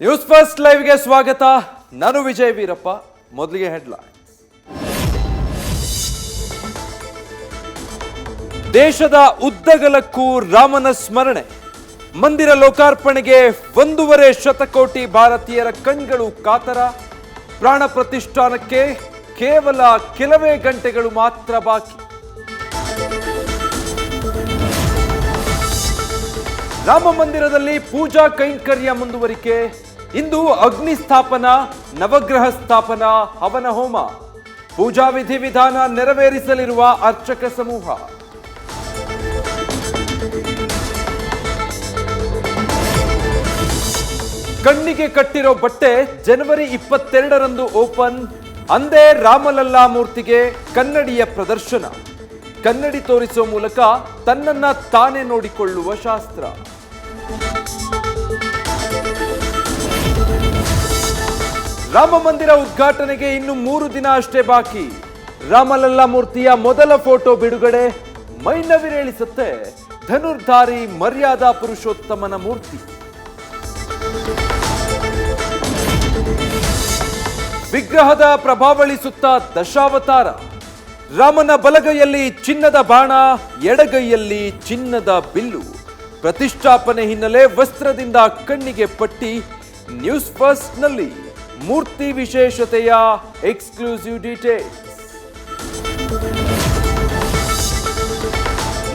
News first ಲೈವ್ಗೆ ಸ್ವಾಗತ. ನಾನು ವಿಜಯ್ ವೀರಪ್ಪ. ಮೊದಲಿಗೆ ಹೆಡ್ಲೈನ್ಸ್. ದೇಶದ ಉದ್ದಗಲಕ್ಕೂ ರಾಮನ ಸ್ಮರಣೆ. ಮಂದಿರ ಲೋಕಾರ್ಪಣೆಗೆ 1.5 ಶತಕೋಟಿ ಭಾರತೀಯರ ಕಣ್ಗಳು ಕಾತರ. ಪ್ರಾಣ ಪ್ರತಿಷ್ಠಾನಕ್ಕೆ ಕೇವಲ ಕೆಲವೇ ಗಂಟೆಗಳು ಮಾತ್ರ ಬಾಕಿ. ರಾಮ ಮಂದಿರದಲ್ಲಿ ಪೂಜಾ ಕೈಂಕರ್ಯ ಮುಂದುವರಿಕೆ. ಇಂದು ಅಗ್ನಿ ಸ್ಥಾಪನಾ, ನವಗ್ರಹ ಸ್ಥಾಪನಾ, ಹವನ ಹೋಮ, ಪೂಜಾ ವಿಧಿವಿಧಾನ ನೆರವೇರಿಸಲಿರುವ ಅರ್ಚಕ ಸಮೂಹ. ಕಣ್ಣಿಗೆ ಕಟ್ಟಿರೋ ಬಟ್ಟೆ ಜನವರಿ 22ರಂದು ಓಪನ್. ಅಂದೇ ರಾಮಲಲ್ಲಾ ಮೂರ್ತಿಗೆ ಕನ್ನಡಿಯ ಪ್ರದರ್ಶನ. ಕನ್ನಡಿ ತೋರಿಸುವ ಮೂಲಕ ತನ್ನನ್ನ ತಾನೇ ನೋಡಿಕೊಳ್ಳುವ ಶಾಸ್ತ್ರ. ರಾಮ ಮಂದಿರ ಉದ್ಘಾಟನೆಗೆ ಇನ್ನು 3 ದಿನ ಅಷ್ಟೇ ಬಾಕಿ. ರಾಮಲಲ್ಲಾ ಮೂರ್ತಿಯ ಮೊದಲ ಫೋಟೋ ಬಿಡುಗಡೆ. ಮೈನವಿರೇಳಿಸುತ್ತೆ ಧನುರ್ಧಾರಿ ಮರ್ಯಾದಾ ಪುರುಷೋತ್ತಮನ ಮೂರ್ತಿ. ವಿಗ್ರಹದ ಪ್ರಭಾವಳಿ ಸುತ್ತ ದಶಾವತಾರ. ರಾಮನ ಬಲಗೈಯಲ್ಲಿ ಚಿನ್ನದ ಬಾಣ, ಎಡಗೈಯಲ್ಲಿ ಚಿನ್ನದ ಬಿಲ್ಲು. ಪ್ರತಿಷ್ಠಾಪನೆ ಹಿನ್ನೆಲೆ ವಸ್ತ್ರದಿಂದ ಕಣ್ಣಿಗೆ ಪಟ್ಟಿ. ನ್ಯೂಸ್ ಫಸ್ಟ್ ನಲ್ಲಿ ಮೂರ್ತಿ ವಿಶೇಷತೆಯ ಎಕ್ಸ್ಕ್ಲೂಸಿವ್ ಡೀಟೇಲ್ಸ್.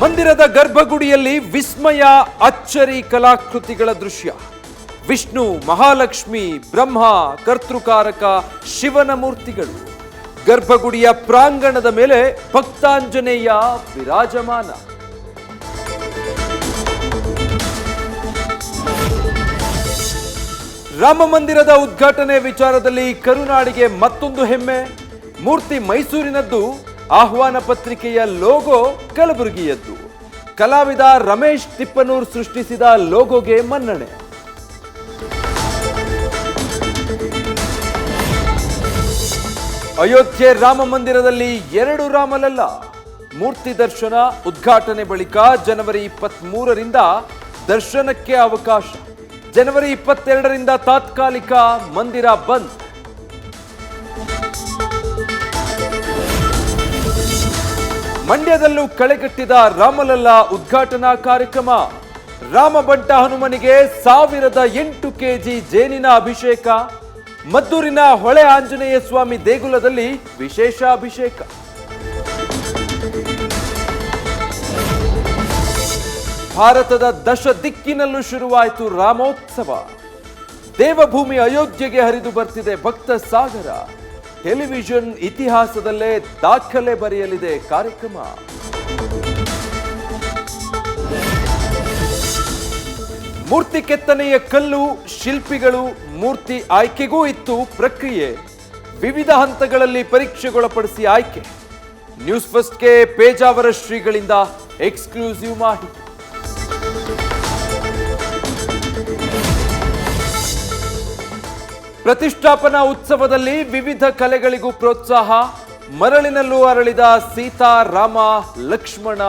ಮಂದಿರದ ಗರ್ಭಗುಡಿಯಲ್ಲಿ ವಿಸ್ಮಯ, ಅಚ್ಚರಿ ಕಲಾಕೃತಿಗಳ ದೃಶ್ಯ. ವಿಷ್ಣು, ಮಹಾಲಕ್ಷ್ಮಿ, ಬ್ರಹ್ಮ, ಕರ್ತೃಕಾರಕ ಶಿವನ ಮೂರ್ತಿಗಳು. ಗರ್ಭಗುಡಿಯ ಪ್ರಾಂಗಣದ ಮೇಲೆ ಭಕ್ತಾಂಜನೇಯ ವಿರಾಜಮಾನ. ರಾಮ ಮಂದಿರದ ಉದ್ಘಾಟನೆ ವಿಚಾರದಲ್ಲಿ ಕರುನಾಡಿಗೆ ಮತ್ತೊಂದು ಹೆಮ್ಮೆ. ಮೂರ್ತಿ ಮೈಸೂರಿನದ್ದು, ಆಹ್ವಾನ ಪತ್ರಿಕೆಯ ಲೋಗೋ ಕಲಬುರಗಿಯದ್ದು. ಕಲಾವಿದ ರಮೇಶ್ ತಿಪ್ಪನೂರ್ ಸೃಷ್ಟಿಸಿದ ಲೋಗೋಗೆ ಮನ್ನಣೆ. ಅಯೋಧ್ಯೆ ರಾಮ ಮಂದಿರದಲ್ಲಿ 2 ರಾಮಲಲ್ಲಾ ಮೂರ್ತಿ ದರ್ಶನ. ಉದ್ಘಾಟನೆ ಬಳಿಕ ಜನವರಿ 23ರಿಂದ ದರ್ಶನಕ್ಕೆ ಅವಕಾಶ. ಜನವರಿ 22ರಿಂದ ತಾತ್ಕಾಲಿಕ ಮಂದಿರ ಬಂದ್. ಮಂಡ್ಯದಲ್ಲೂ ಕಳೆಗಟ್ಟಿದ ರಾಮಲಲ್ಲಾ ಉದ್ಘಾಟನಾ ಕಾರ್ಯಕ್ರಮ. ರಾಮಬಂಟ ಹನುಮನಿಗೆ 1008 ಕೆಜಿ ಜೇನಿನ ಅಭಿಷೇಕ. ಮದ್ದೂರಿನ ಹೊಳೆ ಆಂಜನೇಯ ಸ್ವಾಮಿ ದೇಗುಲದಲ್ಲಿ ವಿಶೇಷ ಅಭಿಷೇಕ. ಭಾರತದ ದಶ ದಿಕ್ಕಿನಲ್ಲೂ ಶುರುವಾಯಿತು ರಾಮೋತ್ಸವ. ದೇವಭೂಮಿ ಅಯೋಧ್ಯೆಗೆ ಹರಿದು ಬರ್ತಿದೆ ಭಕ್ತ ಸಾಗರ. ಟೆಲಿವಿಷನ್ ಇತಿಹಾಸದಲ್ಲೇ ದಾಖಲೆ ಬರೆಯಲಿದೆ ಕಾರ್ಯಕ್ರಮ. ಮೂರ್ತಿ ಕೆತ್ತನೆಯ ಕಲ್ಲು, ಶಿಲ್ಪಿಗಳು, ಮೂರ್ತಿ ಆಯ್ಕೆಗೂ ಇತ್ತು ಪ್ರಕ್ರಿಯೆ. ವಿವಿಧ ಹಂತಗಳಲ್ಲಿ ಪರೀಕ್ಷೆಗೊಳಪಡಿಸಿ ಆಯ್ಕೆ. ನ್ಯೂಸ್ ಫಸ್ಟ್ಗೆ ಪೇಜಾವರ ಶ್ರೀಗಳಿಂದ ಎಕ್ಸ್ಕ್ಲೂಸಿವ್ ಮಾಹಿತಿ. ಪ್ರತಿಷ್ಠಾಪನಾ ಉತ್ಸವದಲ್ಲಿ ವಿವಿಧ ಕಲೆಗಳಿಗೂ ಪ್ರೋತ್ಸಾಹ. ಮರಳಿನಲ್ಲೂ ಅರಳಿದ ಸೀತಾ, ರಾಮ, ಲಕ್ಷ್ಮಣ,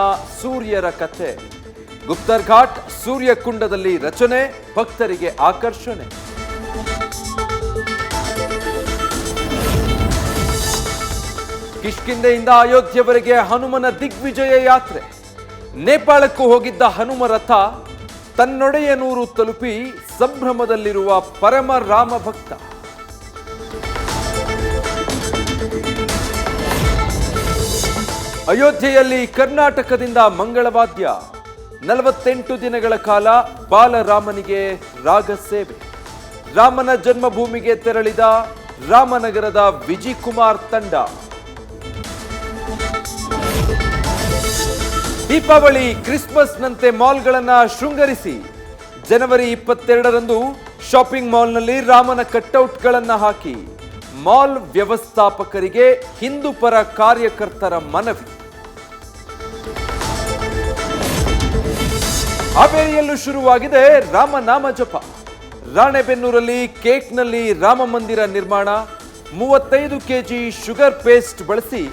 ಸೂರ್ಯರ ಕಥೆ. ಗುಪ್ತರ್ ಘಾಟ್, ಸೂರ್ಯಕುಂಡದಲ್ಲಿ ರಚನೆ, ಭಕ್ತರಿಗೆ ಆಕರ್ಷಣೆ. ಕಿಷ್ಕಿಂಧೆಯಿಂದ ಅಯೋಧ್ಯೆವರೆಗೆ ಹನುಮನ ದಿಗ್ವಿಜಯ ಯಾತ್ರೆ. ನೇಪಾಳಕ್ಕೂ ಹೋಗಿದ್ದ ಹನುಮ ರಥ ತನ್ನೊಡೆಯನೂರು ತಲುಪಿ ಸಂಭ್ರಮದಲ್ಲಿರುವ ಪರಮ ರಾಮ ಭಕ್ತ. ಅಯೋಧ್ಯೆಯಲ್ಲಿ ಕರ್ನಾಟಕದಿಂದ ಮಂಗಳವಾದ್ಯ. 48 ದಿನಗಳ ಕಾಲ ಬಾಲರಾಮನಿಗೆ ರಾಗ ಸೇವೆ. ರಾಮನ ಜನ್ಮಭೂಮಿಗೆ ತೆರಳಿದ ರಾಮನಗರದ ವಿಜಯ್ ಕುಮಾರ್ ತಂಡ. ದೀಪಾವಳಿ, ಕ್ರಿಸ್ಮಸ್ನಂತೆ ಮಾಲ್ಗಳನ್ನ ಶೃಂಗರಿಸಿ. ಜನವರಿ 22ರಂದು ಶಾಪಿಂಗ್ ಮಾಲ್ನಲ್ಲಿ ರಾಮನ ಕಟ್ಔಟ್ಗಳನ್ನ ಹಾಕಿ. ಮಾಲ್ ವ್ಯವಸ್ಥಾಪಕರಿಗೆ ಹಿಂದೂ ಪರ ಕಾರ್ಯಕರ್ತರ ಮನವಿ. ಹಾವೇರಿಯಲ್ಲೂ ಶುರುವಾಗಿದೆ ರಾಮನಾಮ ಜಪ. ರಾಣೆಬೆನ್ನೂರಲ್ಲಿ ಕೇಕ್ನಲ್ಲಿ ರಾಮ ಮಂದಿರ ನಿರ್ಮಾಣ. 35 ಕೆಜಿ ಶುಗರ್ ಪೇಸ್ಟ್ ಬಳಸಿ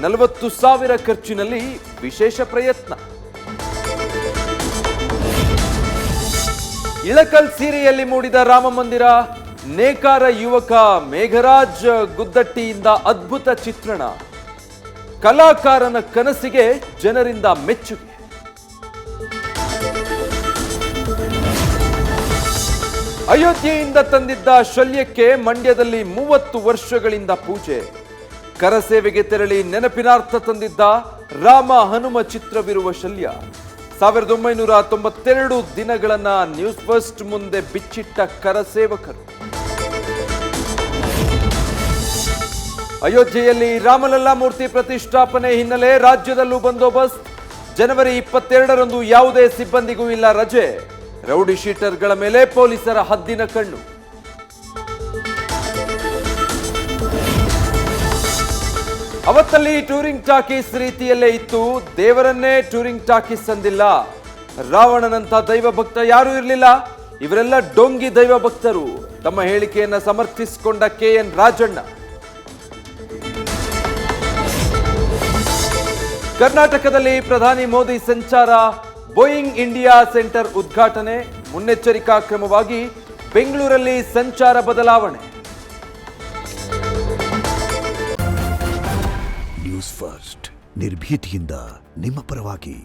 40,000 ಖರ್ಚಿನಲ್ಲಿ ವಿಶೇಷ ಪ್ರಯತ್ನ. ಇಳಕಲ್ ಸೀರೆಯಲ್ಲಿ ಮೂಡಿದ ರಾಮ ಮಂದಿರ, ನೇಕಾರ ಯುವಕ ಮೇಘರಾಜ್ ಗುದ್ದಟ್ಟಿಯಿಂದ ಅದ್ಭುತ ಚಿತ್ರಣ, ಕಲಾಕಾರನ ಕನಸಿಗೆ ಜನರಿಂದ ಮೆಚ್ಚುಗೆ. ಅಯೋಧ್ಯೆಯಿಂದ ತಂದಿದ್ದ ಶಲ್ಯಕ್ಕೆ ಮಂಡ್ಯದಲ್ಲಿ 30 ವರ್ಷಗಳಿಂದ ಪೂಜೆ, ಕರಸೇವೆಗೆ ತೆರಳಿ ನೆನಪಿನಾರ್ಥ ತಂದಿದ್ದ ರಾಮ ಹನುಮ ಚಿತ್ರವಿರುವ ಶಲ್ಯ 1992 ದಿನಗಳನ್ನ ನ್ಯೂಸ್ ಫಸ್ಟ್ ಮುಂದೆ ಬಿಚ್ಚಿಟ್ಟ ಕರಸೇವಕರು. ಅಯೋಧ್ಯೆಯಲ್ಲಿ ರಾಮಲಲ್ಲಾ ಮೂರ್ತಿ ಪ್ರತಿಷ್ಠಾಪನೆ ಹಿನ್ನೆಲೆ ರಾಜ್ಯದಲ್ಲೂ ಬಂದೋಬಸ್ತ್. ಜನವರಿ 22ರಂದು ಯಾವುದೇ ಸಿಬ್ಬಂದಿಗೂ ಇಲ್ಲ ರಜೆ. ರೌಡಿ ಶೀಟರ್ಗಳ ಮೇಲೆ ಪೊಲೀಸರ ಹದ್ದಿನ ಕಣ್ಣು. ಅವತ್ತಲ್ಲಿ ಟೂರಿಂಗ್ ಟಾಕೀಸ್ ರೀತಿಯಲ್ಲೇ ಇತ್ತು, ದೇವರನ್ನೇ ಟೂರಿಂಗ್ ಟಾಕೀಸ್ ಅಂದಿಲ್ಲ. ರಾವಣನಂತ ದೈವ ಭಕ್ತ ಯಾರೂ ಇರಲಿಲ್ಲ, ಇವರೆಲ್ಲ ಡೊಂಗಿ ದೈವ ಭಕ್ತರು. ತಮ್ಮ ಹೇಳಿಕೆಯನ್ನ ಸಮರ್ಥಿಸಿಕೊಂಡ KN ರಾಜಣ್ಣ. ಕರ್ನಾಟಕದಲ್ಲಿ ಪ್ರಧಾನಿ ಮೋದಿ ಸಂಚಾರ, ಬೋಯಿಂಗ್ ಇಂಡಿಯಾ ಸೆಂಟರ್ ಉದ್ಘಾಟನೆ, ಮುನ್ನೆಚ್ಚರಿಕಾ ಕ್ರಮವಾಗಿ ಬೆಂಗಳೂರಲ್ಲಿ ಸಂಚಾರ ಬದಲಾವಣೆ. ನ್ಯೂಸ್ ಫಸ್ಟ್ ನಿರ್ಭೀತಿಯಿಂದ ನಿಮ್ಮ ಪರವಾಗಿ.